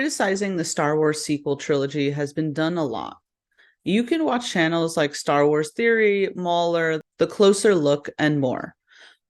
Criticizing the Star Wars sequel trilogy has been done a lot. You can watch channels like Star Wars Theory, Mauler, The Closer Look, and more.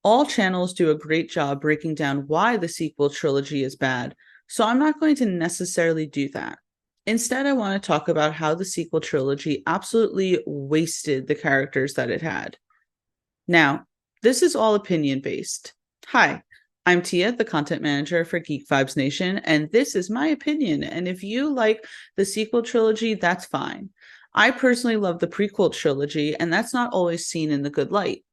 All channels do a great job breaking down why the sequel trilogy is bad, so I'm not going to necessarily do that. Instead, I want to talk about how the sequel trilogy absolutely wasted the characters that it had. Now, this is all opinion based. Hi, I'm Tia, the content manager for Geek Vibes Nation, and this is my opinion. And if you like the sequel trilogy, that's fine. I personally love the prequel trilogy, and that's not always seen in the good light.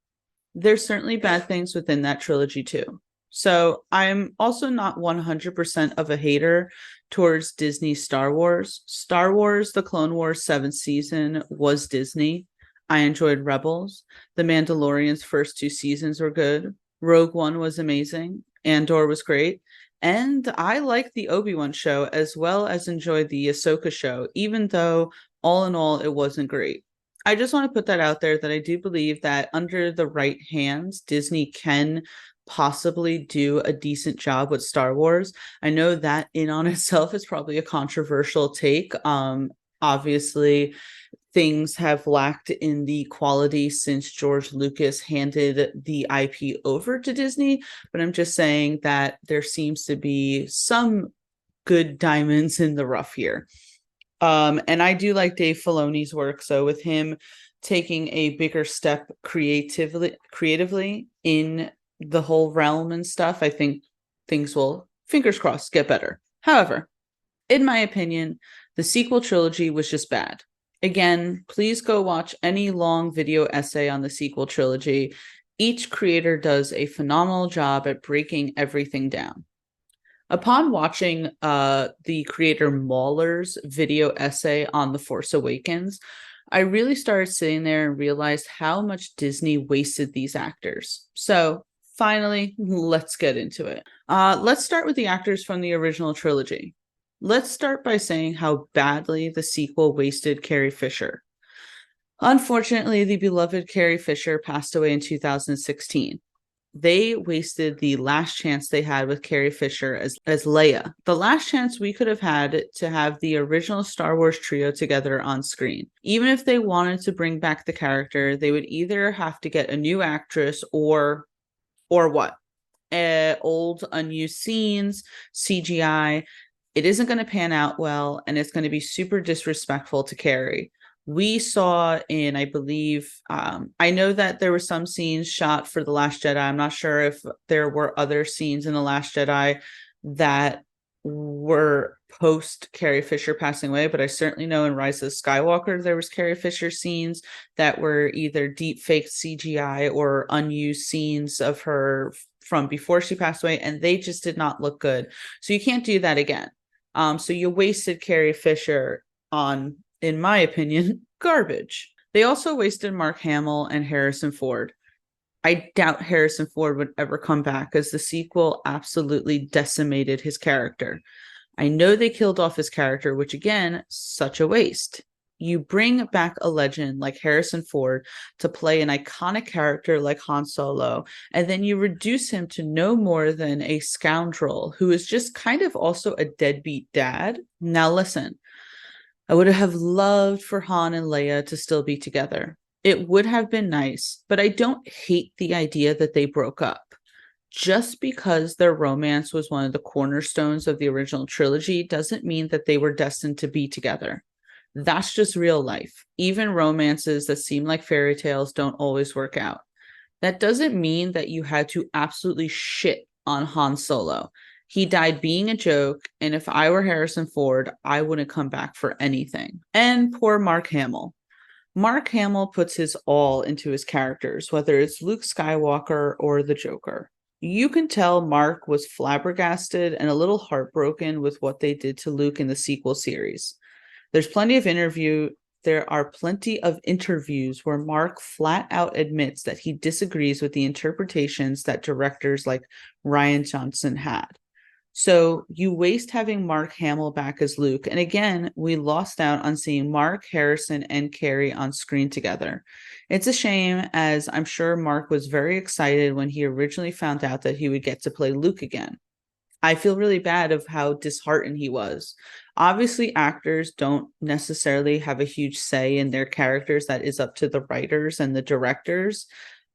There's certainly bad things within that trilogy too. So I'm also not 100% of a hater towards Disney Star Wars. Star Wars, The Clone Wars 7th season was Disney. I enjoyed Rebels. The Mandalorian's first 2 seasons were good. Rogue One was amazing. Andor was great. And I liked the Obi-Wan show as well as enjoyed the Ahsoka show, even though all in all, it wasn't great. I just want to put that out there that I do believe that under the right hands, Disney can possibly do a decent job with Star Wars. I know that in on itself is probably a controversial take. Obviously, things have lacked in the quality since George Lucas handed the IP over to Disney, but I'm just saying that there seems to be some good diamonds in the rough here. And I do like Dave Filoni's work. So with him taking a bigger step creatively in the whole realm and stuff, I think things will, fingers crossed, get better. However, in my opinion, the sequel trilogy was just bad. Again, please go watch any long video essay on the sequel trilogy. Each creator does a phenomenal job at breaking everything down. Upon watching the creator Mauler's video essay on The Force Awakens, I really started sitting there and realized how much Disney wasted these actors. So finally, let's get into it. Let's start with the actors from the original trilogy. Let's start by saying how badly the sequel wasted Carrie Fisher. Unfortunately, the beloved Carrie Fisher passed away in 2016. They wasted the last chance they had with Carrie Fisher as Leia. The last chance we could have had to have the original Star Wars trio together on screen. Even if they wanted to bring back the character, they would either have to get a new actress or what? Old, unused scenes, CGI. It isn't going to pan out well, and it's going to be super disrespectful to Carrie. We saw in, I believe, I know that there were some scenes shot for The Last Jedi. I'm not sure if there were other scenes in The Last Jedi that were post Carrie Fisher passing away, but I certainly know in Rise of Skywalker, there was Carrie Fisher scenes that were either deep fake CGI or unused scenes of her from before she passed away, and they just did not look good. So you can't do that again. So you wasted Carrie Fisher on, in my opinion, garbage. They also wasted Mark Hamill and Harrison Ford. I doubt Harrison Ford would ever come back, as the sequel absolutely decimated his character. I know they killed off his character, which again, such a waste. You bring back a legend like Harrison Ford to play an iconic character like Han Solo, and then you reduce him to no more than a scoundrel who is just kind of also a deadbeat dad. Now listen, I would have loved for Han and Leia to still be together. It would have been nice, but I don't hate the idea that they broke up. Just because their romance was one of the cornerstones of the original trilogy doesn't mean that they were destined to be together. That's just real life. Even romances that seem like fairy tales don't always work out. That doesn't mean that you had to absolutely shit on Han Solo. He died being a joke, and if I were Harrison Ford, I wouldn't come back for anything. And poor Mark Hamill. Mark Hamill puts his all into his characters, whether it's Luke Skywalker or the Joker. You can tell Mark was flabbergasted and a little heartbroken with what they did to Luke in the sequel series. There are plenty of interviews where Mark flat out admits that he disagrees with the interpretations that directors like Rian Johnson had. So you waste having Mark Hamill back as Luke. And again, we lost out on seeing Mark, Harrison, and Carrie on screen together. It's a shame, as I'm sure Mark was very excited when he originally found out that he would get to play Luke again. I feel really bad of how disheartened he was. Obviously, actors don't necessarily have a huge say in their characters. That is up to the writers and the directors.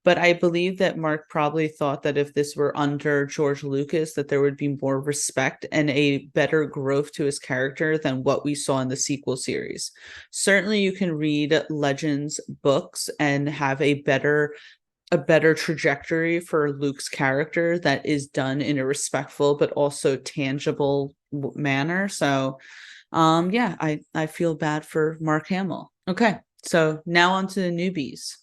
But I believe that Mark probably thought that if this were under George Lucas, that there would be more respect and a better growth to his character than what we saw in the sequel series. Certainly, you can read Legends books and have a better trajectory for Luke's character that is done in a respectful but also tangible manner. So, yeah, I feel bad for Mark Hamill. Okay, so now on to the newbies.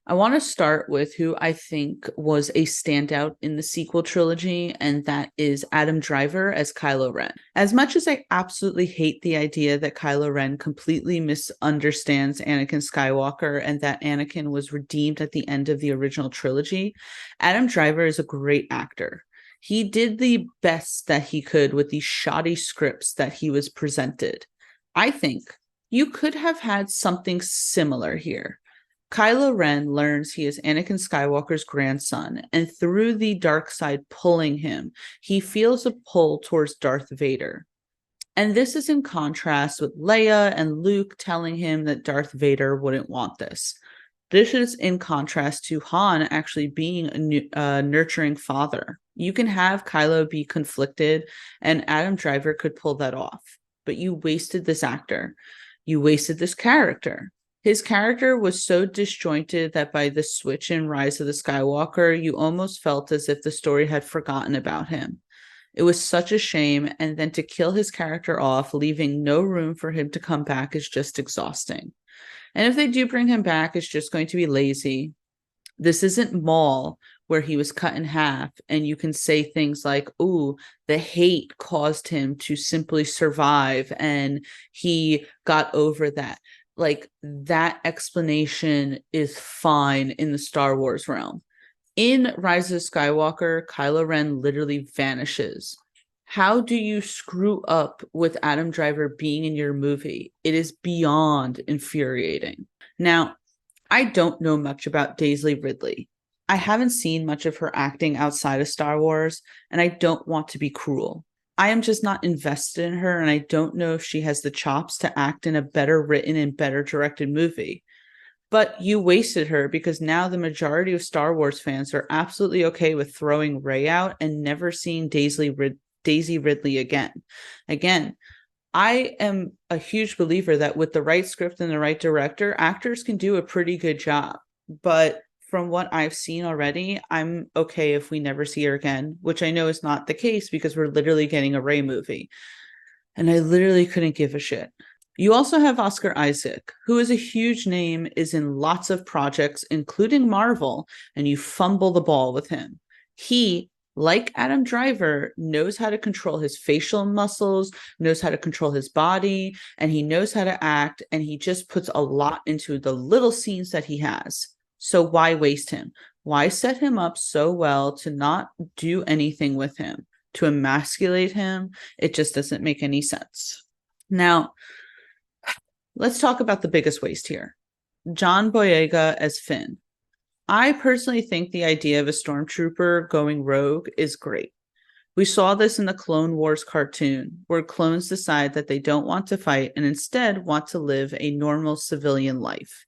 I want to start with who I think was a standout in the sequel trilogy, and that is Adam Driver as Kylo Ren. As much as I absolutely hate the idea that Kylo Ren completely misunderstands Anakin Skywalker and that Anakin was redeemed at the end of the original trilogy, Adam Driver is a great actor. He did the best that he could with these shoddy scripts that he was presented. I think you could have had something similar here. Kylo Ren learns he is Anakin Skywalker's grandson, and through the dark side pulling him, he feels a pull towards Darth Vader. And this is in contrast with Leia and Luke telling him that Darth Vader wouldn't want this. This is in contrast to Han actually being a nurturing father. You can have Kylo be conflicted, and Adam Driver could pull that off. But you wasted this actor. You wasted this character. His character was so disjointed that by the switch in Rise of the Skywalker, you almost felt as if the story had forgotten about him. It was such a shame, and then to kill his character off, leaving no room for him to come back, is just exhausting. And if they do bring him back, it's just going to be lazy. This isn't Maul, where he was cut in half, and you can say things like, ooh, the hate caused him to simply survive, and he got over that. Like, that explanation is fine in the Star Wars realm. In Rise of Skywalker, Kylo Ren literally vanishes. How do you screw up with Adam Driver being in your movie? It is beyond infuriating. Now, I don't know much about Daisy Ridley. I haven't seen much of her acting outside of Star Wars, and I don't want to be cruel. I am just not invested in her, and I don't know if she has the chops to act in a better written and better directed movie. But you wasted her because now the majority of Star Wars fans are absolutely okay with throwing Rey out and never seeing Daisy Ridley again. Again, I am a huge believer that with the right script and the right director, actors can do a pretty good job. But from what I've seen already, I'm okay if we never see her again, which I know is not the case because we're literally getting a Rey movie. And I literally couldn't give a shit. You also have Oscar Isaac, who is a huge name, is in lots of projects, including Marvel, and you fumble the ball with him. He, like Adam Driver, knows how to control his facial muscles, knows how to control his body, and he knows how to act, and he just puts a lot into the little scenes that he has. So why waste him? Why set him up so well to not do anything with him, to emasculate him? It just doesn't make any sense. Now, let's talk about the biggest waste here. John Boyega as Finn. I personally think the idea of a stormtrooper going rogue is great. We saw this in the Clone Wars cartoon, where clones decide that they don't want to fight and instead want to live a normal civilian life.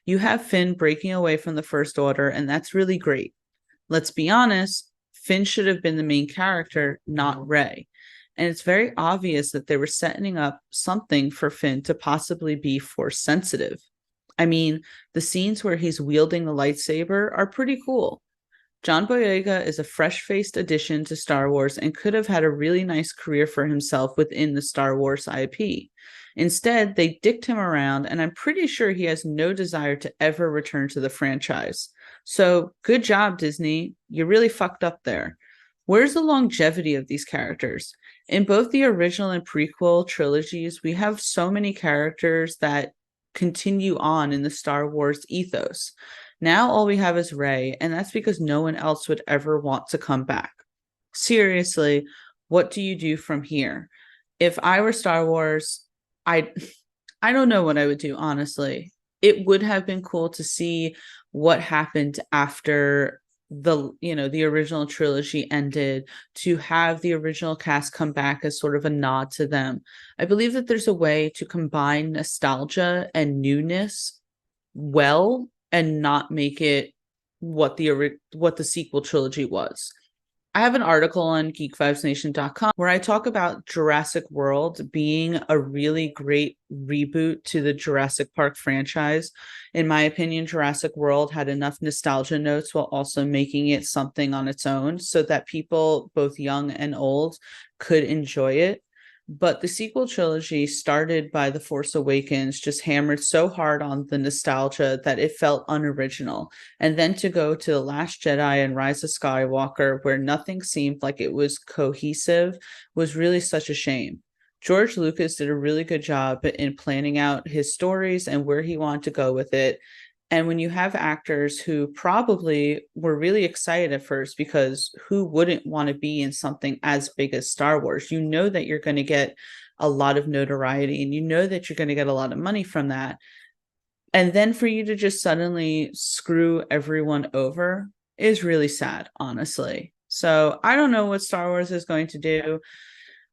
You have Finn breaking away from the First Order, and that's really great. Let's be honest, Finn should have been the main character, not Rey. And it's very obvious that they were setting up something for Finn to possibly be force sensitive. I mean, the scenes where he's wielding the lightsaber are pretty cool. John Boyega is a fresh-faced addition to Star Wars and could have had a really nice career for himself within the Star Wars IP. Instead, they dicked him around, and I'm pretty sure he has no desire to ever return to the franchise. So, good job, Disney. You really fucked up there. Where's the longevity of these characters? In both the original and prequel trilogies, we have so many characters that continue on in the Star Wars ethos. Now all we have is Rey, and that's because no one else would ever want to come back. Seriously, what do you do from here? If I were Star Wars, I don't know what I would do, honestly. It would have been cool to see what happened after the original trilogy ended, to have the original cast come back as sort of a nod to them. I believe that there's a way to combine nostalgia and newness well and not make it what the sequel trilogy was. I have an article on geek5nation.com where I talk about Jurassic World being a really great reboot to the Jurassic Park franchise. In my opinion, Jurassic World had enough nostalgia notes while also making it something on its own so that people, both young and old, could enjoy it. But the sequel trilogy, started by The Force Awakens, just hammered so hard on the nostalgia that it felt unoriginal. And then to go to The Last Jedi and Rise of Skywalker, where nothing seemed like it was cohesive, was really such a shame. George Lucas did a really good job in planning out his stories and where he wanted to go with it. And when you have actors who probably were really excited at first, because who wouldn't want to be in something as big as Star Wars? You know that you're going to get a lot of notoriety and you know that you're going to get a lot of money from that. And then for you to just suddenly screw everyone over is really sad, honestly. So I don't know what Star Wars is going to do.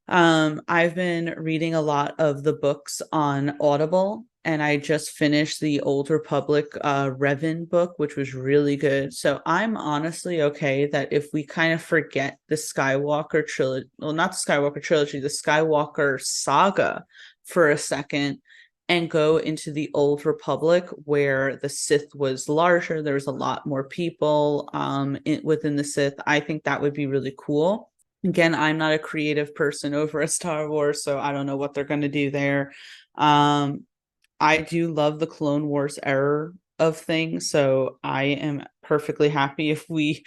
I've been reading a lot of the books on Audible, and I just finished the Old Republic Revan book, which was really good. So I'm honestly okay that if we kind of forget the Skywalker trilogy, well, not the Skywalker trilogy, the Skywalker saga for a second, and go into the Old Republic where the Sith was larger. There was a lot more people within the Sith. I think that would be really cool. Again, I'm not a creative person over at Star Wars, so I don't know what they're going to do there. I do love the Clone Wars era of things, so I am perfectly happy if we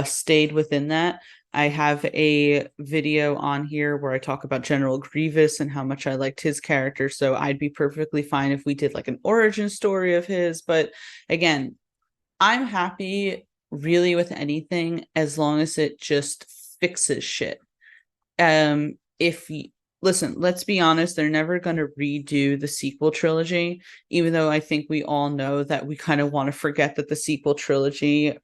stayed within that. I have a video on here where I talk about General Grievous and how much I liked his character, so I'd be perfectly fine if we did like an origin story of his. But again, I'm happy really with anything as long as it just fixes shit. If you listen, let's be honest, they're never going to redo the sequel trilogy, even though I think we all know that we kind of want to forget that the sequel trilogy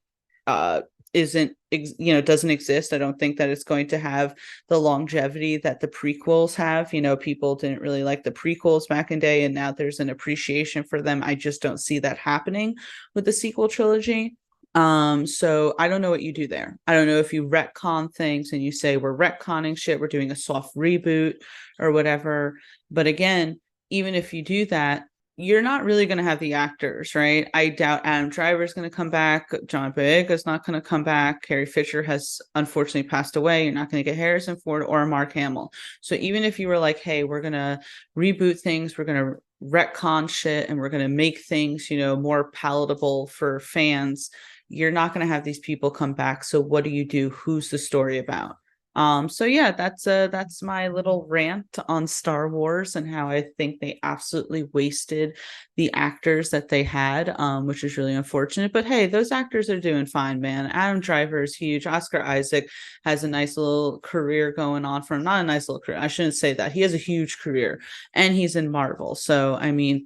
doesn't exist. I don't think that it's going to have the longevity that the prequels have. People didn't really like the prequels back in day, and now there's an appreciation for them. I just don't see that happening with the sequel trilogy. So I don't know what you do there. I don't know if you retcon things and you say we're retconning shit, we're doing a soft reboot or whatever. But again, even if you do that, you're not really going to have the actors, right? I doubt Adam Driver is going to come back. John Boyega is not going to come back. Carrie Fisher has unfortunately passed away. You're not going to get Harrison Ford or Mark Hamill. So even if you were like, hey, we're going to reboot things, we're going to retcon shit, and we're going to make things, more palatable for fans, you're not going to have these people come back. So what do you do? Who's the story about? So yeah, that's my little rant on Star Wars and how I think they absolutely wasted the actors that they had, which is really unfortunate. But hey, those actors are doing fine, man. Adam Driver is huge. Oscar Isaac has a nice little career going on for him. Not a nice little career. I shouldn't say that. He has a huge career, and he's in Marvel. So I mean,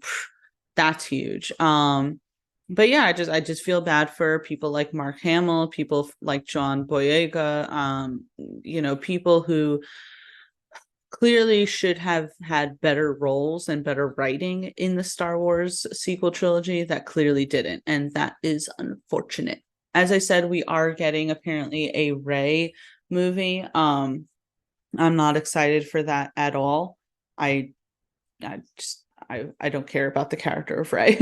that's huge. But yeah, I just feel bad for people like Mark Hamill, people like John Boyega, people who clearly should have had better roles and better writing in the Star Wars sequel trilogy that clearly didn't, and that is unfortunate. As I said, we are getting apparently a Rey movie. I'm not excited for that at all. I don't care about the character of Rey.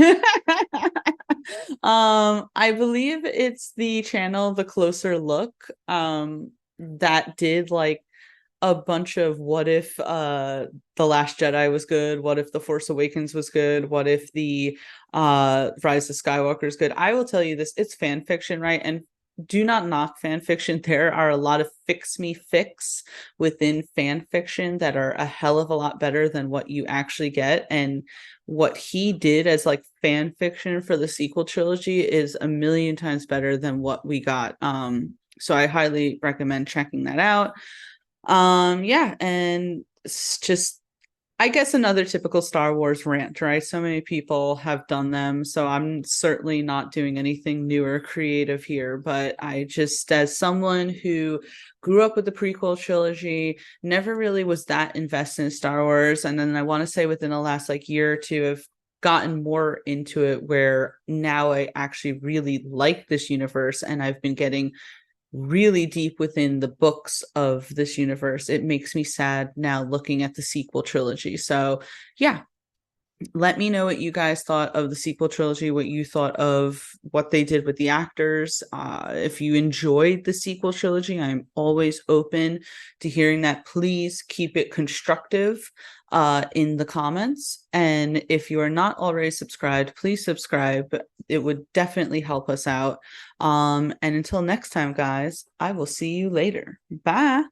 I believe it's the channel The Closer Look that did like a bunch of what if The Last Jedi was good, what if The Force Awakens was good, what if the Rise of Skywalker is good. I will tell you this, it's fan fiction, right? And do not knock fan fiction. There are a lot of fix me fix within fan fiction that are a hell of a lot better than what you actually get. And what he did as like fan fiction for the sequel trilogy is a million times better than what we got. So I highly recommend checking that out. Yeah, and it's just I guess another typical Star Wars rant, right? So many people have done them, so I'm certainly not doing anything new or creative here, but I just, as someone who grew up with the prequel trilogy, never really was that invested in Star Wars, and then I want to say within the last like year or two, I've gotten more into it where now I actually really like this universe and I've been getting really deep within the books of this universe. It makes me sad now looking at the sequel trilogy. So, yeah, let me know what you guys thought of the sequel trilogy, what you thought of what they did with the actors. If you enjoyed the sequel trilogy, I'm always open to hearing that. Please keep it constructive in the comments. And if you are not already subscribed, please subscribe. It would definitely help us out. And until next time, guys, I will see you later. Bye.